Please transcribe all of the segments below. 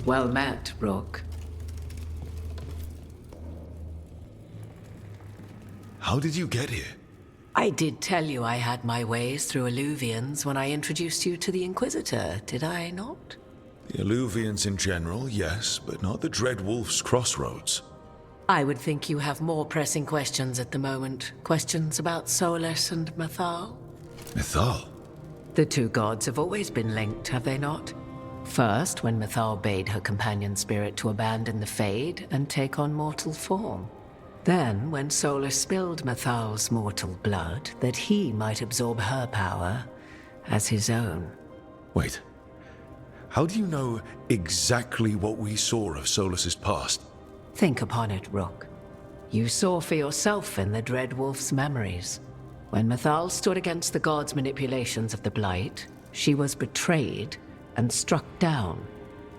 Well met, Rook. How did you get here? I did tell you I had my ways through Illuvians when I introduced you to the Inquisitor, did I not? The Illuvians in general, yes, but not the Dread Wolf's crossroads. I would think you have more pressing questions at the moment. Questions about Solus and Mythal? Mythal? The two gods have always been linked, have they not? First, when Mythal bade her companion spirit to abandon the Fade and take on mortal form. Then, when Solus spilled Mythal's mortal blood, that he might absorb her power as his own. Wait. How do you know exactly what we saw of Solus's past? Think upon it, Rook. You saw for yourself in the Dread Wolf's memories. When Mythal stood against the gods' manipulations of the Blight, she was betrayed and struck down.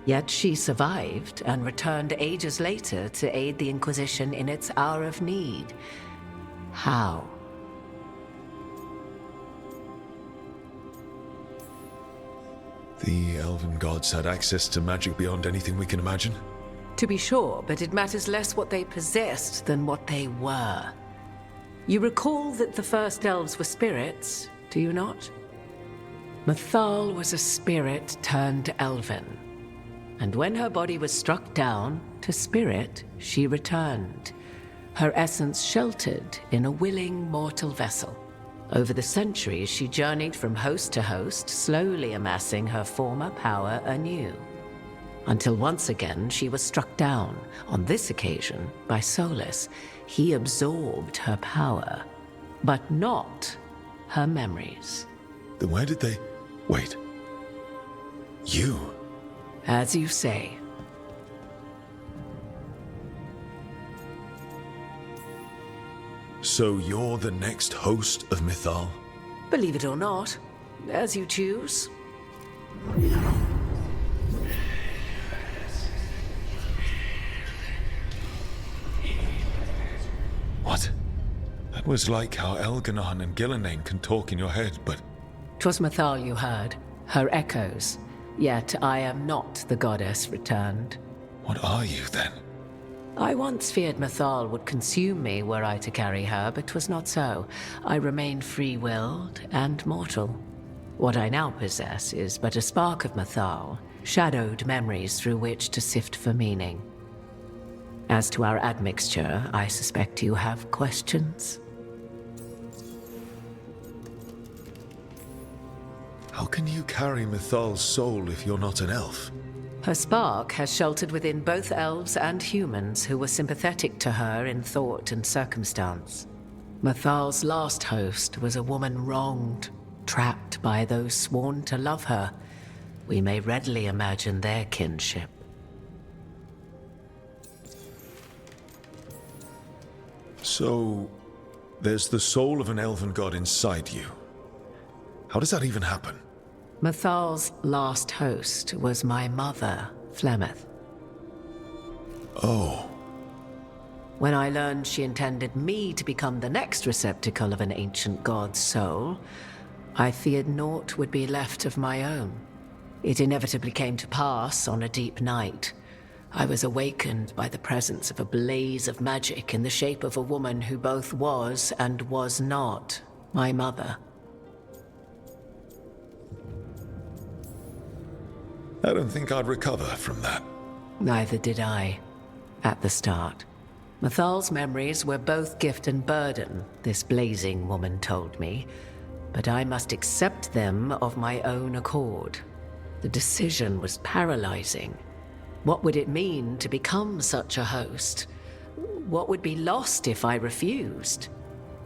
Yet she survived and returned ages later to aid the Inquisition in its hour of need. How? The elven gods had access to magic beyond anything we can imagine? To be sure, but it matters less what they possessed than what they were. You recall that the first elves were spirits, do you not? Mythal was a spirit turned elven. And when her body was struck down, to spirit she returned, her essence sheltered in a willing mortal vessel. Over the centuries, she journeyed from host to host, slowly amassing her former power anew. Until once again she was struck down, on this occasion by Solus. He absorbed her power, but not her memories. Then where did they... Wait. You? As you say. So you're the next host of Mythal? Believe it or not, as you choose. What? That was like how Elganon and Gillenane can talk in your head, but... 'Twas Mythal you heard, her echoes. Yet I am not the goddess returned. What are you, then? I once feared Mythal would consume me were I to carry her, but 'twas not so. I remain free-willed and mortal. What I now possess is but a spark of Mythal, shadowed memories through which to sift for meaning. As to our admixture, I suspect you have questions. How can you carry Mythal's soul if you're not an elf? Her spark has sheltered within both elves and humans who were sympathetic to her in thought and circumstance. Mythal's last host was a woman wronged, trapped by those sworn to love her. We may readily imagine their kinship. So, there's the soul of an elven god inside you. How does that even happen? Mythal's last host was my mother, Flemeth. Oh. When I learned she intended me to become the next receptacle of an ancient god's soul, I feared naught would be left of my own. It inevitably came to pass on a deep night. I was awakened by the presence of a blaze of magic in the shape of a woman who both was and was not my mother. I don't think I'd recover from that. Neither did I, at the start. Mythal's memories were both gift and burden, this blazing woman told me, but I must accept them of my own accord. The decision was paralyzing. What would it mean to become such a host? What would be lost if I refused?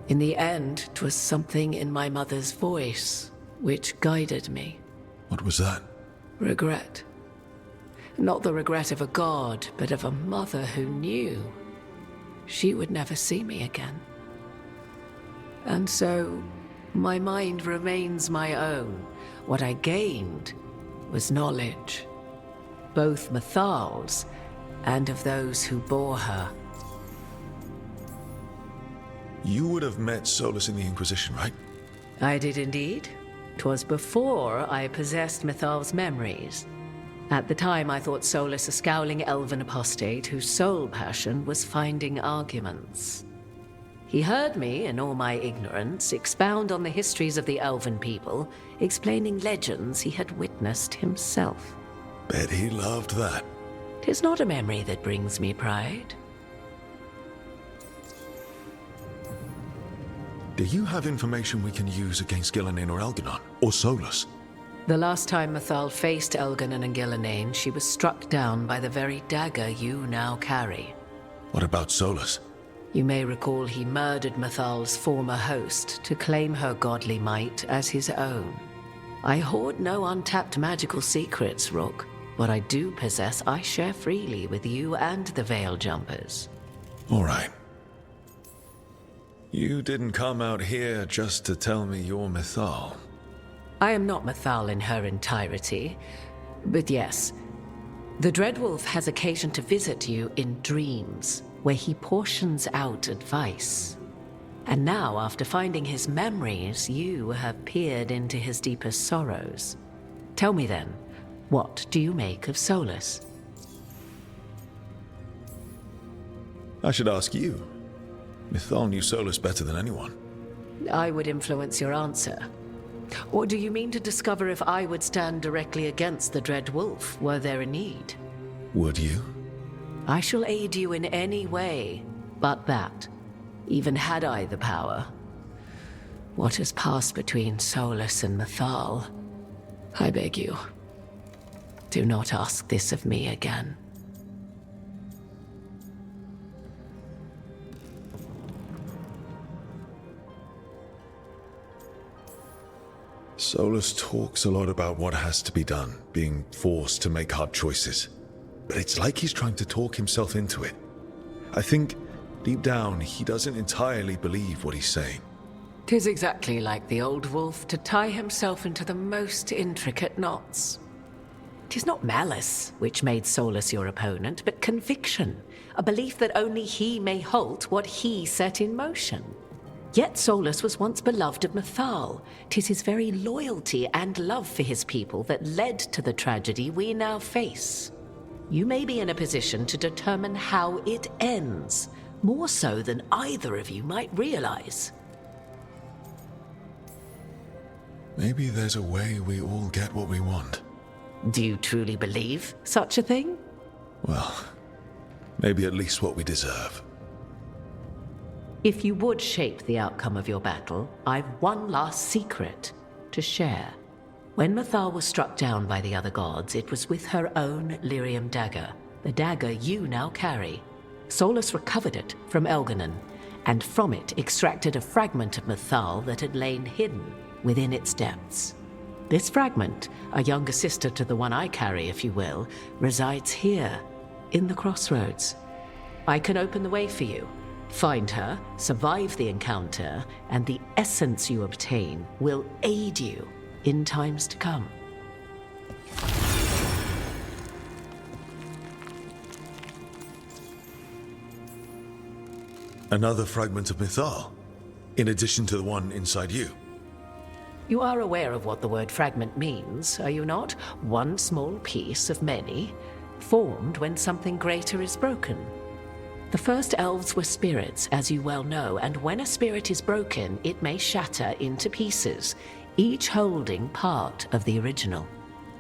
In the end, 'twas something in my mother's voice which guided me. What was that? Regret. Not the regret of a god, but of a mother who knew she would never see me again. And so, my mind remains my own. What I gained was knowledge, both Mythal's and of those who bore her. You would have met Solus in the Inquisition, right? I did indeed. 'Twas before I possessed Mythal's memories. At the time, I thought Solus a scowling elven apostate whose sole passion was finding arguments. He heard me, in all my ignorance, expound on the histories of the elven people, explaining legends he had witnessed himself. Bet he loved that. 'Tis not a memory that brings me pride. Do you have information we can use against Gillinan or Elganon? Or Solus? The last time Mathal faced Elganon and Gillinan, she was struck down by the very dagger you now carry. What about Solus? You may recall he murdered Mathal's former host to claim her godly might as his own. I hoard no untapped magical secrets, Rook. What I do possess, I share freely with you and the Veil Jumpers. All right. You didn't come out here just to tell me you're Mathal. I am not Mathal in her entirety, but yes, the Dreadwolf has occasion to visit you in dreams, where he portions out advice. And now, after finding his memories, you have peered into his deepest sorrows. Tell me then, what do you make of Solus? I should ask you. Mathal knew Solus better than anyone. I would influence your answer. Or do you mean to discover if I would stand directly against the Dread Wolf, were there a need? Would you? I shall aid you in any way but that, even had I the power. What has passed between Solus and Mathal? I beg you, do not ask this of me again. Solus talks a lot about what has to be done, being forced to make hard choices. But it's like he's trying to talk himself into it. I think, deep down, he doesn't entirely believe what he's saying. 'Tis exactly like the old wolf to tie himself into the most intricate knots. 'Tis not malice which made Solus your opponent, but conviction, a belief that only he may halt what he set in motion. Yet Solus was once beloved of Mathal. 'Tis his very loyalty and love for his people that led to the tragedy we now face. You may be in a position to determine how it ends, more so than either of you might realize. Maybe there's a way we all get what we want. Do you truly believe such a thing? Well, maybe at least what we deserve. If you would shape the outcome of your battle, I've one last secret to share. When Mathal was struck down by the other gods, it was with her own lyrium dagger, the dagger you now carry. Solus recovered it from Elganon, and from it extracted a fragment of Mathal that had lain hidden within its depths. This fragment, a younger sister to the one I carry, if you will, resides here, in the crossroads. I can open the way for you. Find her, survive the encounter, and the essence you obtain will aid you in times to come. Another fragment of Mathal, in addition to the one inside you. You are aware of what the word fragment means, are you not? One small piece of many, formed when something greater is broken. The first elves were spirits, as you well know, and when a spirit is broken, it may shatter into pieces, each holding part of the original.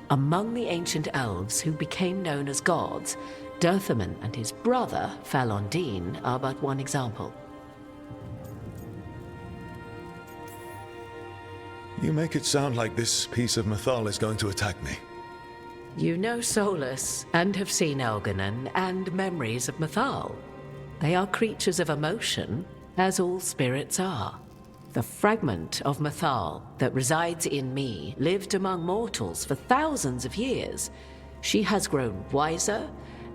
Among the ancient elves who became known as gods, Dirthaman and his brother, Falondine, are but one example. You make it sound like this piece of Mathal is going to attack me. You know Solus, and have seen Elganon, and memories of Mathal. They are creatures of emotion, as all spirits are. The fragment of Mathal that resides in me lived among mortals for thousands of years. She has grown wiser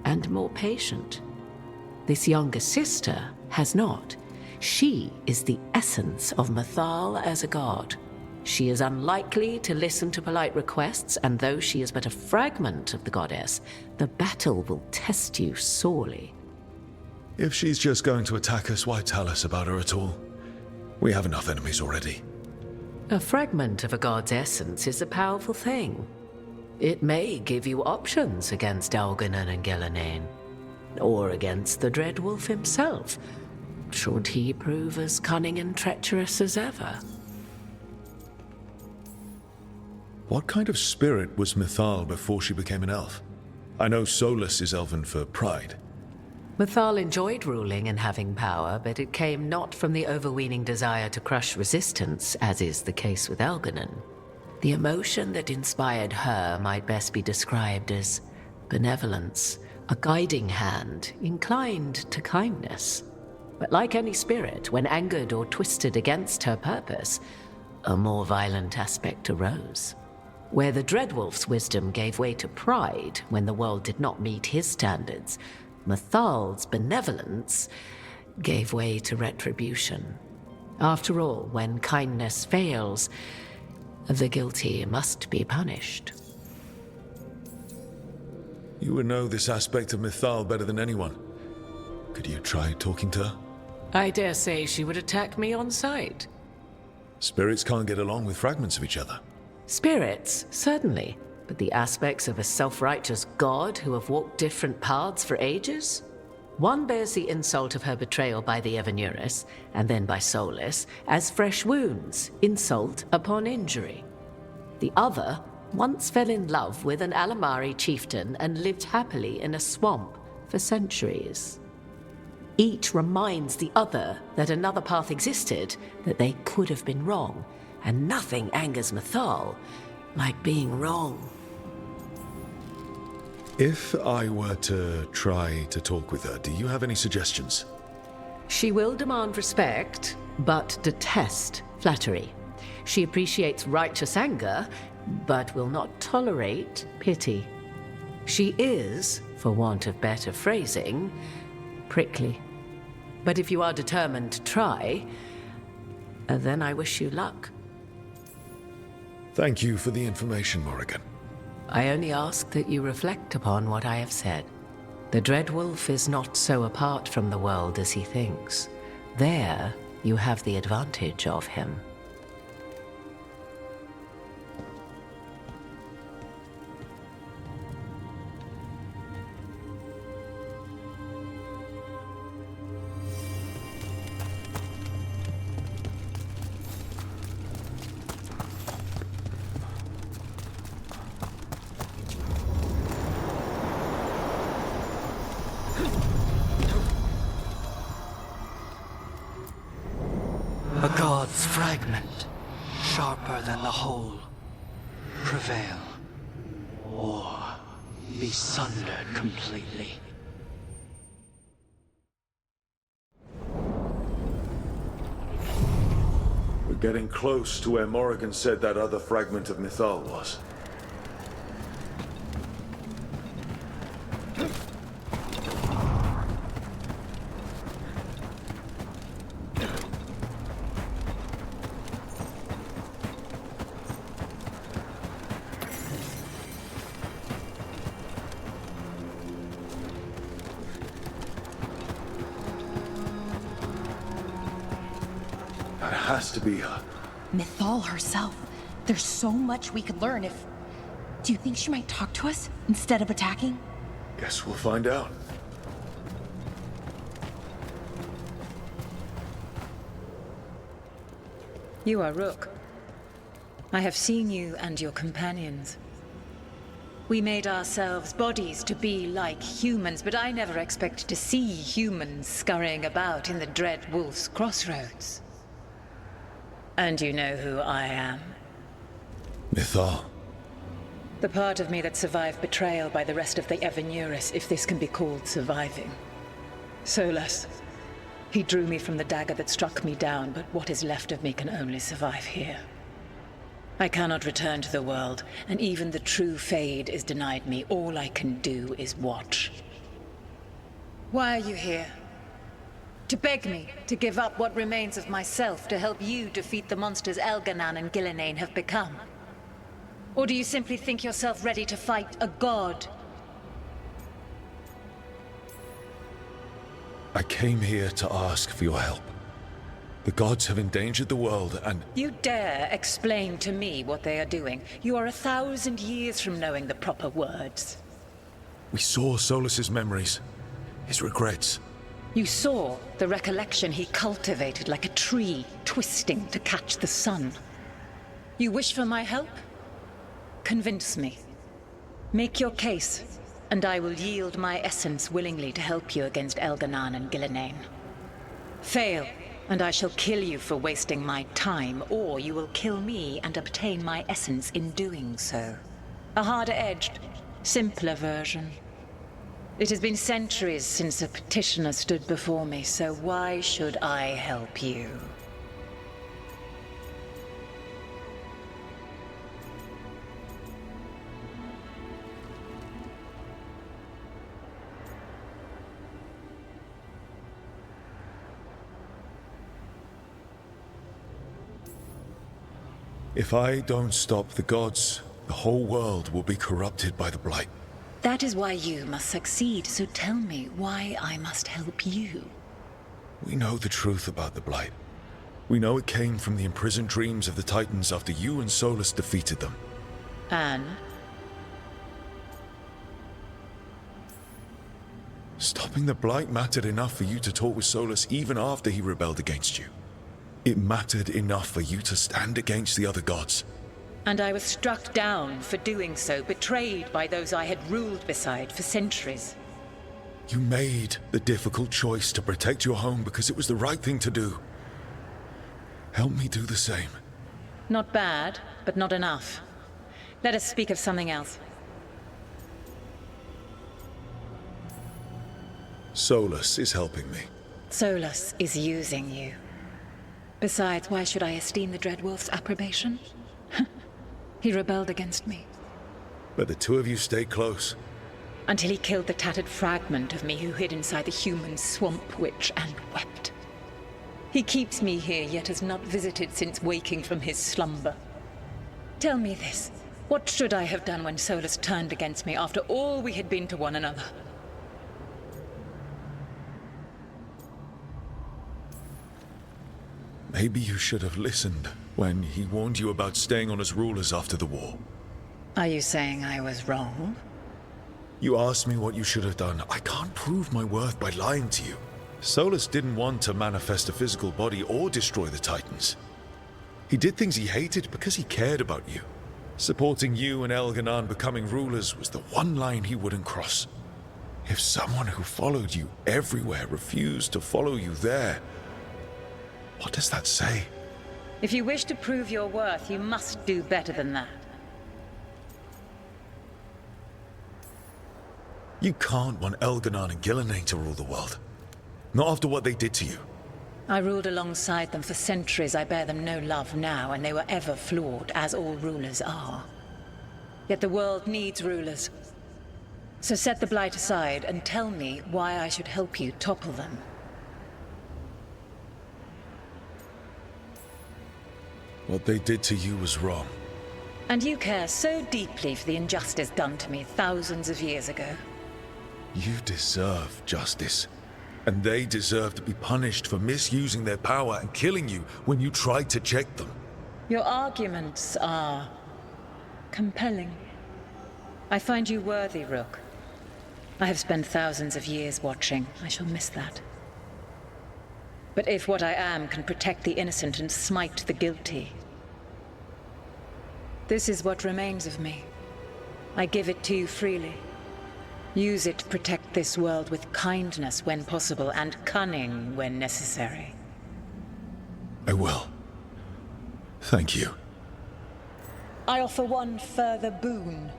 and more patient. This younger sister has not. She is the essence of Mathal as a god. She is unlikely to listen to polite requests, and though she is but a fragment of the goddess, the battle will test you sorely. If she's just going to attack us, why tell us about her at all? We have enough enemies already. A fragment of a god's essence is a powerful thing. It may give you options against Algernon and Gillenane, or against the Dread Wolf himself, should he prove as cunning and treacherous as ever. What kind of spirit was Mythal before she became an elf? I know Solus is elven for pride. Mythal enjoyed ruling and having power, but it came not from the overweening desire to crush resistance, as is the case with Algernon. The emotion that inspired her might best be described as benevolence, a guiding hand, inclined to kindness. But like any spirit, when angered or twisted against her purpose, a more violent aspect arose. Where the Dreadwolf's wisdom gave way to pride when the world did not meet his standards, Mythal's benevolence gave way to retribution. After all, when kindness fails, the guilty must be punished. You would know this aspect of Mythal better than anyone. Could you try talking to her? I dare say she would attack me on sight. Spirits can't get along with fragments of each other. Spirits, certainly. But the aspects of a self-righteous god who have walked different paths for ages? One bears the insult of her betrayal by the Evanuris, and then by Solus, as fresh wounds, insult upon injury. The other once fell in love with an Alamari chieftain and lived happily in a swamp for centuries. Each reminds the other that another path existed, that they could have been wrong, and nothing angers Mythal like being wrong. If I were to try to talk with her, do you have any suggestions? She will demand respect, but detest flattery. She appreciates righteous anger, but will not tolerate pity. She is, for want of better phrasing, prickly. But if you are determined to try, then I wish you luck. Thank you for the information, Morrigan. I only ask that you reflect upon what I have said. The Dreadwolf is not so apart from the world as he thinks. There, you have the advantage of him. A god's fragment, sharper than the whole. Prevail, or be sundered completely. We're getting close to where Morrigan said that other fragment of Mythal was. That has to be her. Mythal herself. There's so much we could learn if... Do you think she might talk to us instead of attacking? Guess we'll find out. You are Rook. I have seen you and your companions. We made ourselves bodies to be like humans, but I never expected to see humans scurrying about in the Dread Wolf's crossroads. And you know who I am. Mythal. The part of me that survived betrayal by the rest of the Evanuris, if this can be called surviving. Solus. He drew me from the dagger that struck me down, but what is left of me can only survive here. I cannot return to the world, and even the true Fade is denied me. All I can do is watch. Why are you here? To beg me to give up what remains of myself to help you defeat the monsters Elganan and Gillenane have become? Or do you simply think yourself ready to fight a god? I came here to ask for your help. The gods have endangered the world, and You dare explain to me what they are doing? You are 1,000 years from knowing the proper words. we saw Solus's memories, his regrets. You saw the recollection he cultivated like a tree twisting to catch the sun. You wish for my help? Convince me. Make your case, and I will yield my essence willingly to help you against Elganan and Gillenane. Fail, and I shall kill you for wasting my time, or you will kill me and obtain my essence in doing so. A harder-edged, simpler version. It has been centuries since a petitioner stood before me, so why should I help you? If I don't stop the gods, the whole world will be corrupted by the Blight. That is why you must succeed, so tell me why I must help you. We know the truth about the Blight. We know it came from the imprisoned dreams of the Titans after you and Solus defeated them. And? Stopping the Blight mattered enough for you to talk with Solus even after he rebelled against you. It mattered enough for you to stand against the other gods. And I was struck down for doing so, betrayed by those I had ruled beside for centuries. You made the difficult choice to protect your home because it was the right thing to do. Help me do the same. Not bad, but not enough. Let us speak of something else. Solus is helping me. Solus is using you. Besides, why should I esteem the Dreadwolf's approbation? He rebelled against me. But the two of you stay close. Until he killed the tattered fragment of me who hid inside the human swamp witch and wept. He keeps me here, yet has not visited since waking from his slumber. Tell me this. What should I have done when Solus turned against me after all we had been to one another? Maybe you should have listened when he warned you about staying on as rulers after the war. Are you saying I was wrong? You asked me what you should have done. I can't prove my worth by lying to you. Solus didn't want to manifest a physical body or destroy the Titans. He did things he hated because he cared about you. Supporting you and Elganan becoming rulers was the one line he wouldn't cross. If someone who followed you everywhere refused to follow you there, what does that say? If you wish to prove your worth, you must do better than that. You can't want Elganan and Gillenane to rule the world. Not after what they did to you. I ruled alongside them for centuries. I bear them no love now, and they were ever flawed, as all rulers are. Yet the world needs rulers. So set the Blight aside and tell me why I should help you topple them. What they did to you was wrong. And you care so deeply for the injustice done to me thousands of years ago. You deserve justice. And they deserve to be punished for misusing their power and killing you when you tried to check them. Your arguments are compelling. I find you worthy, Rook. I have spent thousands of years watching. I shall miss that. But if what I am can protect the innocent and smite the guilty, this is what remains of me. I give it to you freely. Use it to protect this world with kindness when possible and cunning when necessary. I will. Thank you. I offer one further boon.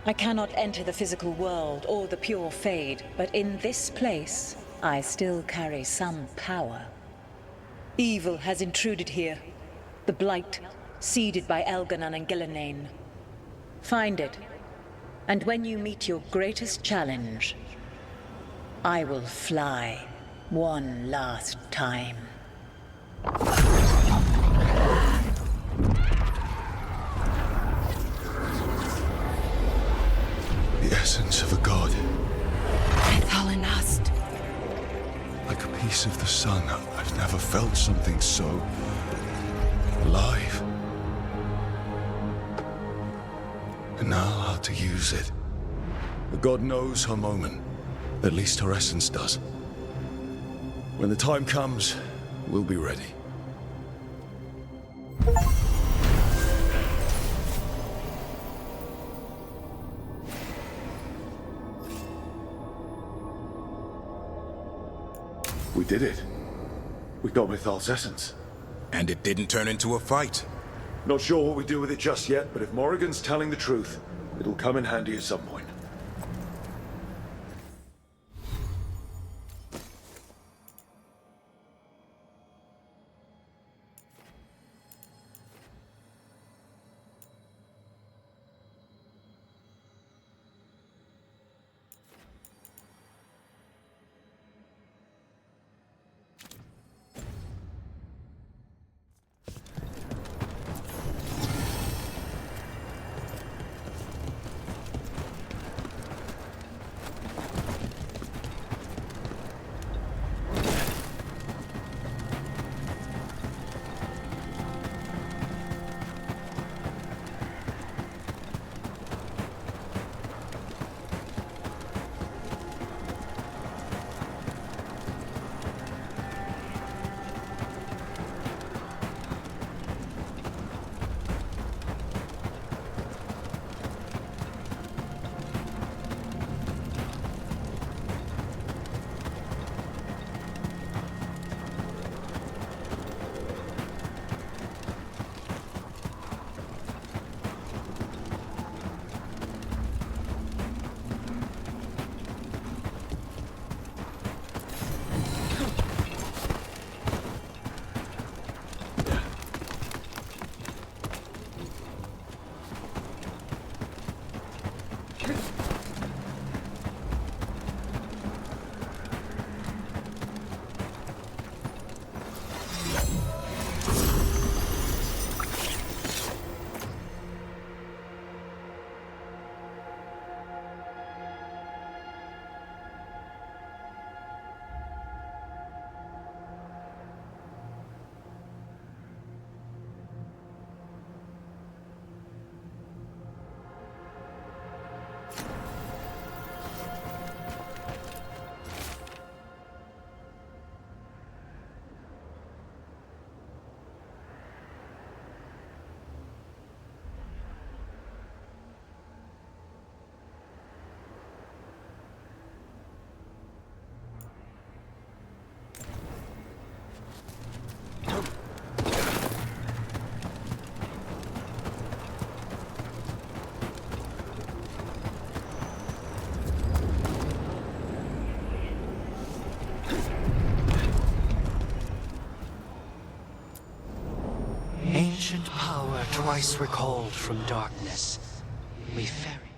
I cannot enter the physical world or the pure Fade, but in this place, I still carry some power. Evil has intruded here. The Blight, seeded by Elganan and Gillenane. Find it, and when you meet your greatest challenge, I will fly one last time. The essence of a god. Thalanast. Like a piece of the sun I've never felt something so alive. And now how to use it. The god knows her moment. At least her essence does. When the time comes, we'll be ready. We did it. We got Mythal's essence. And it didn't turn into a fight. Not sure what we do with it just yet, but if Morrigan's telling the truth, it'll come in handy at some point. Ancient power twice recalled from darkness. We ferry